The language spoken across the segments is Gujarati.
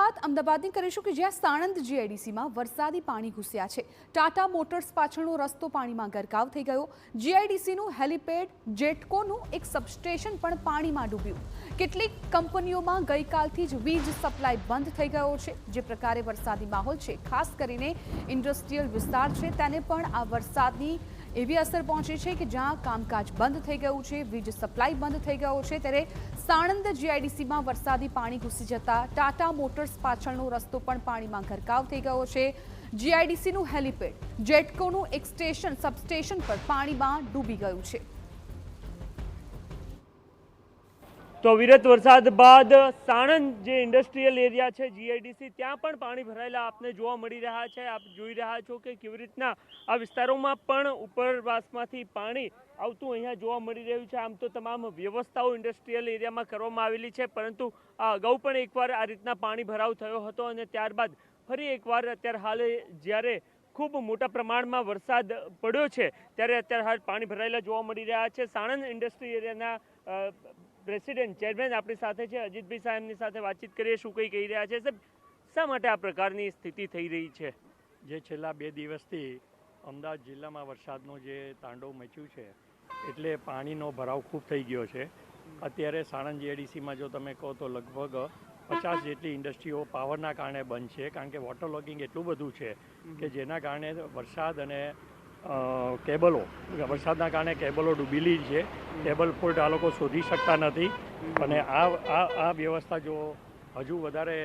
શરૂઆત અમદાવાદની કરીશું કે જ્યાં સાણંદ જીઆઈડીસીમાં વરસાદી પાણી ઘૂસ્યા છે। ટાટા મોટર્સ પાછળનો રસ્તો પાણીમાં ગરકાવ થઈ ગયો। જીઆઈડીસીનું હેલિપેડ જેટકોનું એક સબસ્ટેશન પણ પાણીમાં ડૂબ્યું। કેટલીક કંપનીઓમાં ગઈકાલથી જ વીજ સપ્લાય બંધ થઈ ગયો છે। જે પ્રકારે વરસાદી માહોલ છે, ખાસ કરીને ઇન્ડસ્ટ્રીયલ વિસ્તાર છે, તેને પણ આ વરસાદની એવી અસર પહોંચી છે કે જ્યાં કામકાજ બંધ થઈ ગયું છે, વીજ સપ્લાય બંધ થઈ ગયો છે। ત્યારે સાણંદ જીઆઈડીસીમાં વરસાદી પાણી ઘૂસી જતા ટાટા મોટર્સ પાછળનો રસ્તો પણ પાણીમાં ગરકાવ થઈ ગયો છે। જીઆઈડીસીનું હેલિપેડ જેટકોનું એક સબસ્ટેશન પર પાણીમાં ડૂબી ગયું છે। તો વિરત વરસાદ બાદ સાણંદ જે ઇન્ડસ્ટ્રીયલ એરિયા છે જીઆઈડીસી, ત્યાં પણ પાણી ભરાયેલા આપને જોવા મળી રહ્યા છે। આપ જોઈ રહ્યા છો કે કેવી રીતના આ વિસ્તારોમાં પણ ઉપરવાસમાંથી પાણી આવતું અહીંયા જોવા મળી રહ્યું છે। આમ તો તમામ વ્યવસ્થાઓ ઇન્ડસ્ટ્રીયલ એરિયામાં કરવામાં આવેલી છે, પરંતુ આ અગાઉ પણ એકવાર આ રીતના પાણી ભરાવ થયો હતો અને ત્યારબાદ ફરી એકવાર અત્યારે હાલ જ્યારે ખૂબ મોટા પ્રમાણમાં વરસાદ પડ્યો છે ત્યારે અત્યારે હાલ પાણી ભરાયેલા જોવા મળી રહ્યા છે। સાણંદ ઇન્ડસ્ટ્રી એરિયાના પ્રેસિડેન્ટ ચેરમેન આપણી સાથે છે, અજીતભાઈ સાહેબની સાથે વાતચીત કરીએ। શું કંઈ કહી રહ્યા છે સાહેબ, શા માટે આ પ્રકારની સ્થિતિ થઈ રહી છે? જે છેલ્લા 2 દિવસથી અમદાવાદ જિલ્લામાં વરસાદનું જે તાંડવ મચ્યું છે એટલે પાણીનો ભરાવ ખૂબ થઈ ગયો છે। અત્યારે સાણંદ જીઆઈડીસીમાં જો તમે કહો તો લગભગ 50 જેટલી ઇન્ડસ્ટ્રીઓ પાવરના કારણે બંધ છે, કારણ કે વોટર લોગિંગ એટલું બધું છે કે જેના કારણે વરસાદ અને વરસાદના કારણે કેબલો ડૂબેલી છે। કેબલ ફોલ્ટ આ લોકો શોધી શકતા નથી અને આ વ્યવસ્થા જો હજુ વધારે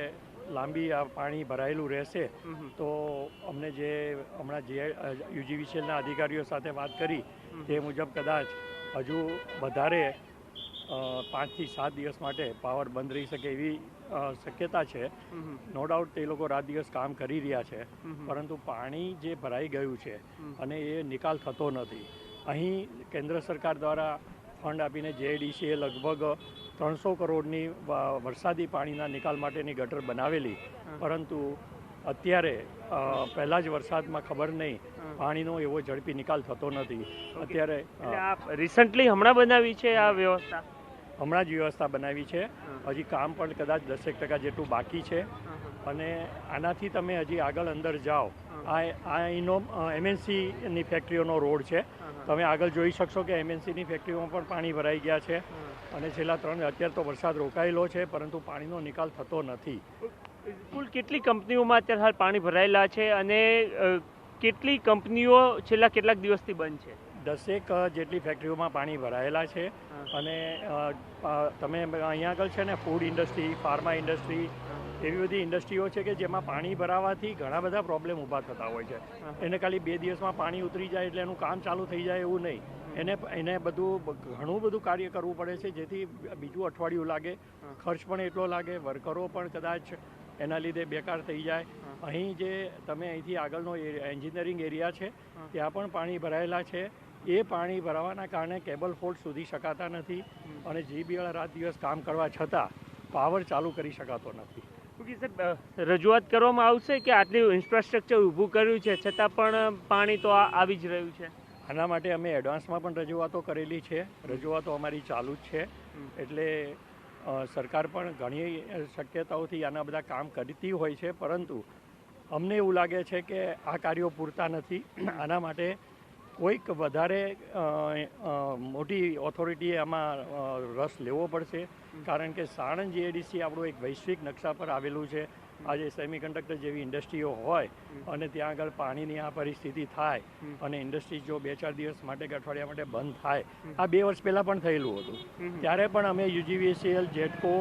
લાંબી આ પાણી ભરાયેલું રહેશે તો અમને જે હમણાં યુજીવીસીએલના અધિકારીઓ સાથે વાત કરી તે મુજબ કદાચ હજુ વધારે 5 થી 7 દિવસ માટે પાવર બંધ રહી શકે એવી શક્યતા છે। નો ડાઉટ તે લોકો રાત દિવસ કામ કરી રહ્યા છે, પરંતુ પાણી જે ભરાઈ ગયું છે અને એ નિકાલ થતો નથી। અહીં કેન્દ્ર સરકાર દ્વારા ફંડ આપીને જીઆઈડીસીએ લગભગ 300 કરોડની વરસાદી પાણીના નિકાલ માટેની ગટર બનાવેલી, પરંતુ અત્યારે પહેલા જ વરસાદમાં ખબર નહીં પાણીનો એવો ઝડપી નિકાલ થતો નથી। અત્યારે રિસન્ટલી હમણાં બનાવી છે આ વ્યવસ્થા? હમણાં જ વ્યવસ્થા બનાવી છે, હજી કામ પણ કદાચ 10% જેટલું બાકી છે અને આનાથી તમે હજી આગળ અંદર જાઓ, આ એનો એમએનસીની ફેક્ટરીઓનો રોડ છે, તમે આગળ જોઈ શકશો કે એમએનસીની ફેક્ટરીઓમાં પણ પાણી ભરાઈ ગયા છે અને છેલ્લા અત્યારે તો વરસાદ રોકાયેલો છે, પરંતુ પાણીનો નિકાલ થતો નથી। કુલ કેટલી કંપનીઓમાં અત્યારે હાલ પાણી ભરાયેલા છે અને કેટલી કંપનીઓ છેલ્લા કેટલાક દિવસથી બંધ છે? 10 જેટલી ફેક્ટરીઓમાં પાણી ભરાયેલા છે અને તમે અહીંયા આગળ છે ને ફૂડ ઇન્ડસ્ટ્રી, ફાર્મા ઇન્ડસ્ટ્રી, એવી બધી ઇન્ડસ્ટ્રીઓ છે કે જેમાં પાણી ભરાવાથી ઘણા બધા પ્રોબ્લેમ ઊભા થતા હોય છે। એને ખાલી 2 દિવસમાં પાણી ઉતરી જાય એટલે એનું કામ ચાલુ થઈ જાય એવું નહીં, એને ઘણું બધું કાર્ય કરવું પડે છે, જેથી બીજું અઠવાડિયું લાગે, ખર્ચ પણ એટલો લાગે, વર્કરો પણ કદાચ એના લીધે બેકાર થઈ જાય। અહીં જે તમે અહીંથી આગળનો એન્જિનિયરિંગ એરિયા છે ત્યાં પણ પાણી ભરાયેલા છે। એ પાણી ભરાવાના કારણે કેબલ ફોલ્ટ શોધી શકાતા નથી અને જીબીવાળા રાત દિવસ કામ કરવા છતાં પાવર ચાલુ કરી શકાતો નથી। રજૂઆત કરવામાં આવશે કે આટલું ઇન્ફ્રાસ્ટ્રક્ચર ઊભું કર્યું છે છતાં પણ પાણી તો આવી જ રહ્યું છે? આના માટે અમે એડવાન્સમાં પણ રજૂઆતો કરેલી છે, રજૂઆતો અમારી ચાલુ જ છે, એટલે સરકાર પણ ઘણી શક્યતાઓથી આના બધા કામ કરતી હોય છે, પરંતુ અમને એવું લાગે છે કે આ કાર્યો પૂરતા નથી। આના માટે કોઈક વધારે મોટી ઓથોરિટીએ આમાં રસ લેવો પડશે, કારણ કે સાણંદ જીઆઈડીસી આપણું એક વૈશ્વિક નકશા પર આવેલું છે। આજે સેમિકન્ડક્ટર જેવી ઇન્ડસ્ટ્રીઓ હોય અને ત્યાં આગળ પાણીની આ પરિસ્થિતિ થાય અને ઇન્ડસ્ટ્રી જો 2-4 દિવસ માટે કે અઠવાડિયા માટે બંધ થાય, આ 2 વર્ષ પહેલાં પણ થયેલું હતું, ત્યારે પણ અમે યુજીવીસીએલ, જેટકો,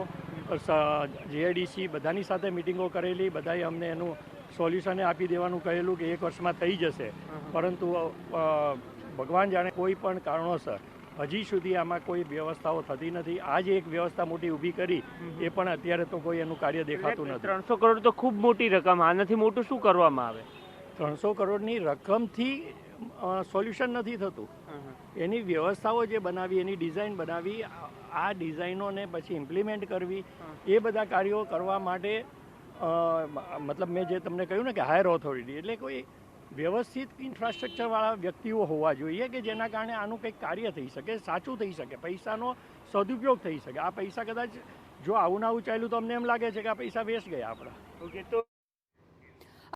જીઆઈડીસી બધાની સાથે મિટિંગો કરેલી, બધાએ અમને એનું સોલ્યુશને આપી દેવાનું કહેલું કે 1 વર્ષમાં થઈ જશે, પરંતુ ભગવાન જાણે કોઈ પણ કારણોસર હજી સુધી આમાં કોઈ વ્યવસ્થાઓ થતી નથી। આ જે એક વ્યવસ્થા મોટી ઊભી કરી એ પણ અત્યારે તો કોઈ એનું કાર્ય દેખાતું નથી। 300 કરોડ તો ખૂબ મોટી રકમ, આનાથી મોટું શું કરવામાં આવે? 300 કરોડની રકમથી સોલ્યુશન નથી થતું, એની વ્યવસ્થાઓ જે બનાવી, એની ડિઝાઇન બનાવી, આ ડિઝાઇનોને પછી ઇમ્પ્લિમેન્ટ કરવી, એ બધા કાર્યો કરવા માટે મતલબ મેં જે તમને કહ્યું ને કે હાયર ઓથોરિટી એટલે કોઈ વ્યવસ્થિત ઇન્ફ્રાસ્ટ્રક્ચરવાળા વ્યક્તિઓ હોવા જોઈએ કે જેના કારણે આનું કંઈક કાર્ય થઈ શકે, સાચું થઈ શકે, પૈસાનો સદુપયોગ થઈ શકે। આ પૈસા કદાચ જો આવું ના આવું ચાલ્યું તો અમને એમ લાગે છે કે આ પૈસા વેસ્ટ ગયા આપણા. ઓકે, તો